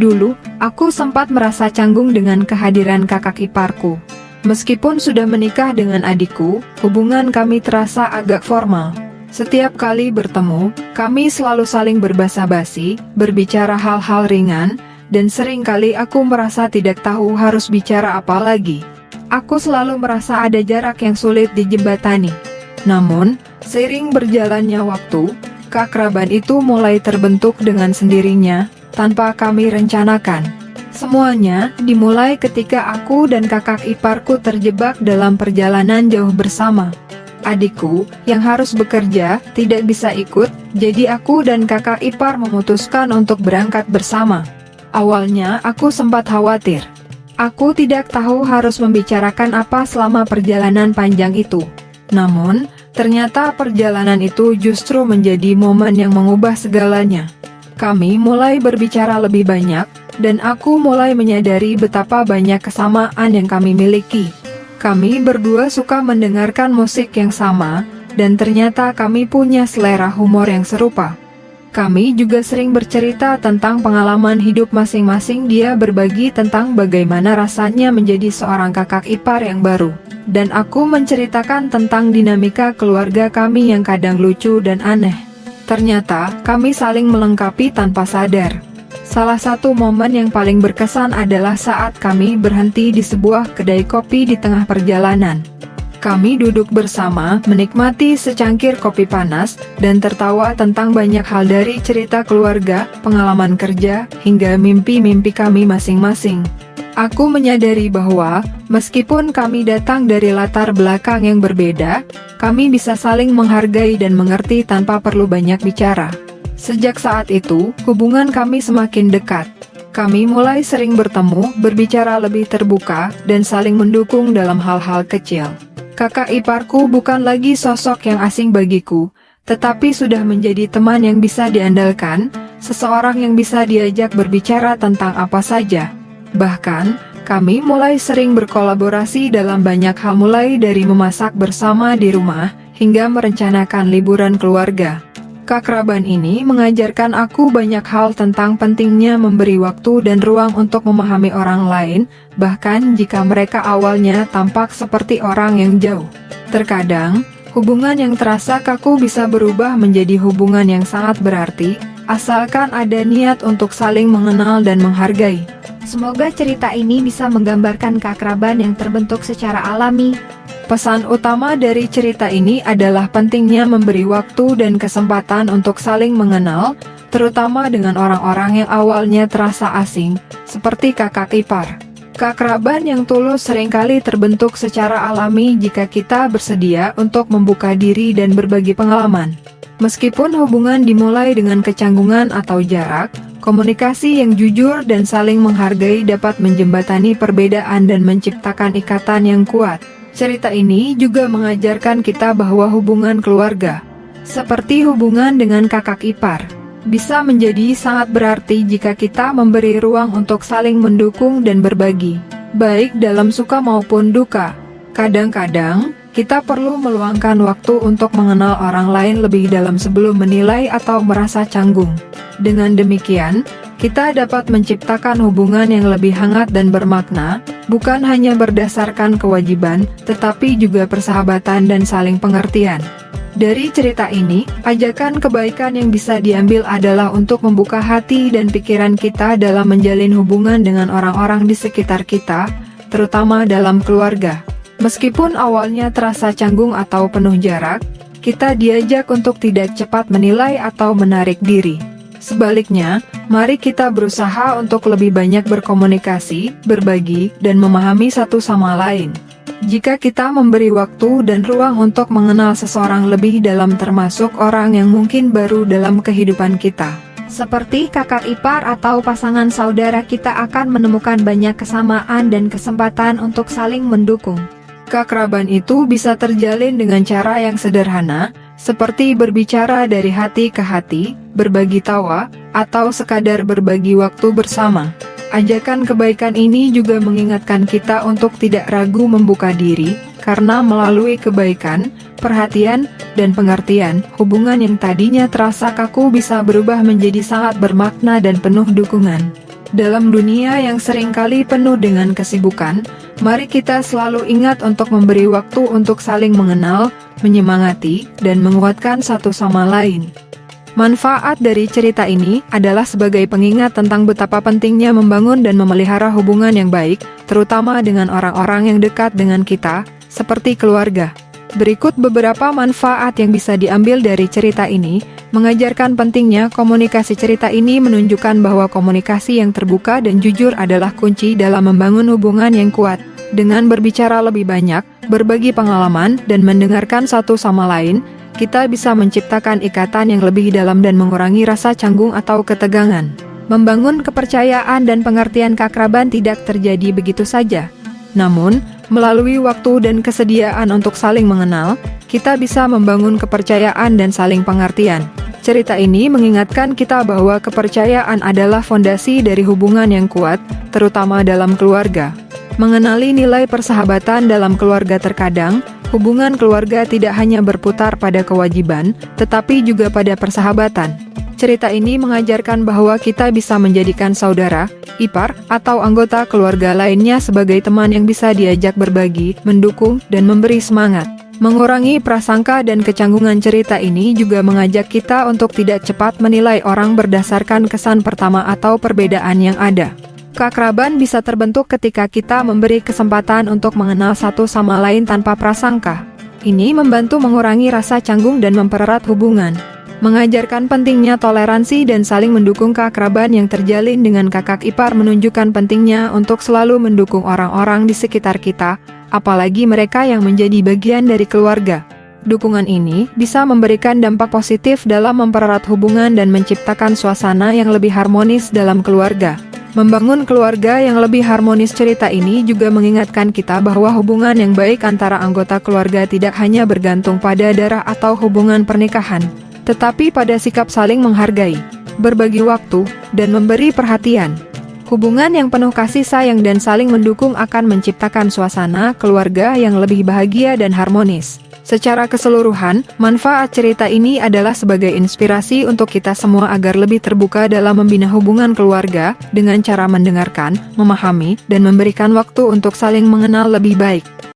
Dulu, aku sempat merasa canggung dengan kehadiran kakak iparku. Meskipun sudah menikah dengan adikku, hubungan kami terasa agak formal. Setiap kali bertemu, kami selalu saling berbasa-basi, berbicara hal-hal ringan, dan sering kali aku merasa tidak tahu harus bicara apa lagi. Aku selalu merasa ada jarak yang sulit dijembatani. Namun, seiring berjalannya waktu, keakraban itu mulai terbentuk dengan sendirinya, tanpa kami rencanakan. Semuanya dimulai ketika aku dan kakak iparku terjebak dalam perjalanan jauh bersama. Adikku, yang harus bekerja, tidak bisa ikut, jadi aku dan kakak ipar memutuskan untuk berangkat bersama. Awalnya aku sempat khawatir. Aku tidak tahu harus membicarakan apa selama perjalanan panjang itu. Namun, ternyata perjalanan itu justru menjadi momen yang mengubah segalanya. Kami mulai berbicara lebih banyak, dan aku mulai menyadari betapa banyak kesamaan yang kami miliki. Kami berdua suka mendengarkan musik yang sama, dan ternyata kami punya selera humor yang serupa. Kami juga sering bercerita tentang pengalaman hidup masing-masing. Dia berbagi tentang bagaimana rasanya menjadi seorang kakak ipar yang baru, dan aku menceritakan tentang dinamika keluarga kami yang kadang lucu dan aneh. Ternyata, kami saling melengkapi tanpa sadar. Salah satu momen yang paling berkesan adalah saat kami berhenti di sebuah kedai kopi di tengah perjalanan. Kami duduk bersama, menikmati secangkir kopi panas, dan tertawa tentang banyak hal dari cerita keluarga, pengalaman kerja, hingga mimpi-mimpi kami masing-masing. Aku menyadari bahwa, meskipun kami datang dari latar belakang yang berbeda, kami bisa saling menghargai dan mengerti tanpa perlu banyak bicara. Sejak saat itu, hubungan kami semakin dekat. Kami mulai sering bertemu, berbicara lebih terbuka, dan saling mendukung dalam hal-hal kecil. Kakak iparku bukan lagi sosok yang asing bagiku, tetapi sudah menjadi teman yang bisa diandalkan, seseorang yang bisa diajak berbicara tentang apa saja. Bahkan, kami mulai sering berkolaborasi dalam banyak hal, mulai dari memasak bersama di rumah, hingga merencanakan liburan keluarga. Keakraban ini mengajarkan aku banyak hal tentang pentingnya memberi waktu dan ruang untuk memahami orang lain, bahkan jika mereka awalnya tampak seperti orang yang jauh. Terkadang, hubungan yang terasa kaku bisa berubah menjadi hubungan yang sangat berarti, asalkan ada niat untuk saling mengenal dan menghargai. Semoga cerita ini bisa menggambarkan keakraban yang terbentuk secara alami. Pesan utama dari cerita ini adalah pentingnya memberi waktu dan kesempatan untuk saling mengenal, terutama dengan orang-orang yang awalnya terasa asing, seperti kakak ipar. Keakraban yang tulus seringkali terbentuk secara alami jika kita bersedia untuk membuka diri dan berbagi pengalaman. Meskipun hubungan dimulai dengan kecanggungan atau jarak, komunikasi yang jujur dan saling menghargai dapat menjembatani perbedaan dan menciptakan ikatan yang kuat. Cerita ini juga mengajarkan kita bahwa hubungan keluarga, seperti hubungan dengan kakak ipar, bisa menjadi sangat berarti jika kita memberi ruang untuk saling mendukung dan berbagi, baik dalam suka maupun duka. Kadang-kadang, kita perlu meluangkan waktu untuk mengenal orang lain lebih dalam sebelum menilai atau merasa canggung. Dengan demikian, kita dapat menciptakan hubungan yang lebih hangat dan bermakna, bukan hanya berdasarkan kewajiban, tetapi juga persahabatan dan saling pengertian. Dari cerita ini, ajakan kebaikan yang bisa diambil adalah untuk membuka hati dan pikiran kita dalam menjalin hubungan dengan orang-orang di sekitar kita, terutama dalam keluarga. Meskipun awalnya terasa canggung atau penuh jarak, kita diajak untuk tidak cepat menilai atau menarik diri. Sebaliknya, mari kita berusaha untuk lebih banyak berkomunikasi, berbagi, dan memahami satu sama lain. Jika kita memberi waktu dan ruang untuk mengenal seseorang lebih dalam, termasuk orang yang mungkin baru dalam kehidupan kita, seperti kakak ipar atau pasangan saudara, kita akan menemukan banyak kesamaan dan kesempatan untuk saling mendukung. Keakraban itu bisa terjalin dengan cara yang sederhana, seperti berbicara dari hati ke hati, berbagi tawa, atau sekadar berbagi waktu bersama. Ajakan kebaikan ini juga mengingatkan kita untuk tidak ragu membuka diri, karena melalui kebaikan, perhatian, dan pengertian, hubungan yang tadinya terasa kaku bisa berubah menjadi sangat bermakna dan penuh dukungan. Dalam dunia yang seringkali penuh dengan kesibukan, mari kita selalu ingat untuk memberi waktu untuk saling mengenal, menyemangati, dan menguatkan satu sama lain. Manfaat dari cerita ini adalah sebagai pengingat tentang betapa pentingnya membangun dan memelihara hubungan yang baik, terutama dengan orang-orang yang dekat dengan kita, seperti keluarga. Berikut beberapa manfaat yang bisa diambil dari cerita ini. Mengajarkan pentingnya komunikasi. Cerita ini menunjukkan bahwa komunikasi yang terbuka dan jujur adalah kunci dalam membangun hubungan yang kuat. Dengan berbicara lebih banyak, berbagi pengalaman, dan mendengarkan satu sama lain, kita bisa menciptakan ikatan yang lebih dalam dan mengurangi rasa canggung atau ketegangan. Membangun kepercayaan dan pengertian keakraban tidak terjadi begitu saja. Namun, melalui waktu dan kesediaan untuk saling mengenal, kita bisa membangun kepercayaan dan saling pengertian. Cerita ini mengingatkan kita bahwa kepercayaan adalah fondasi dari hubungan yang kuat, terutama dalam keluarga. Mengenali nilai persahabatan dalam keluarga. Terkadang, hubungan keluarga tidak hanya berputar pada kewajiban, tetapi juga pada persahabatan. Cerita ini mengajarkan bahwa kita bisa menjadikan saudara, ipar, atau anggota keluarga lainnya sebagai teman yang bisa diajak berbagi, mendukung, dan memberi semangat. Mengurangi prasangka dan kecanggungan. Cerita ini juga mengajak kita untuk tidak cepat menilai orang berdasarkan kesan pertama atau perbedaan yang ada. Keakraban bisa terbentuk ketika kita memberi kesempatan untuk mengenal satu sama lain tanpa prasangka. Ini membantu mengurangi rasa canggung dan mempererat hubungan. Mengajarkan pentingnya toleransi dan saling mendukung. Keakraban yang terjalin dengan kakak ipar menunjukkan pentingnya untuk selalu mendukung orang-orang di sekitar kita, apalagi mereka yang menjadi bagian dari keluarga. Dukungan ini bisa memberikan dampak positif dalam mempererat hubungan dan menciptakan suasana yang lebih harmonis dalam keluarga. Membangun keluarga yang lebih harmonis. Cerita ini juga mengingatkan kita bahwa hubungan yang baik antara anggota keluarga tidak hanya bergantung pada darah atau hubungan pernikahan, tetapi pada sikap saling menghargai, berbagi waktu, dan memberi perhatian. Hubungan yang penuh kasih sayang dan saling mendukung akan menciptakan suasana keluarga yang lebih bahagia dan harmonis. Secara keseluruhan, manfaat cerita ini adalah sebagai inspirasi untuk kita semua agar lebih terbuka dalam membina hubungan keluarga, dengan cara mendengarkan, memahami, dan memberikan waktu untuk saling mengenal lebih baik.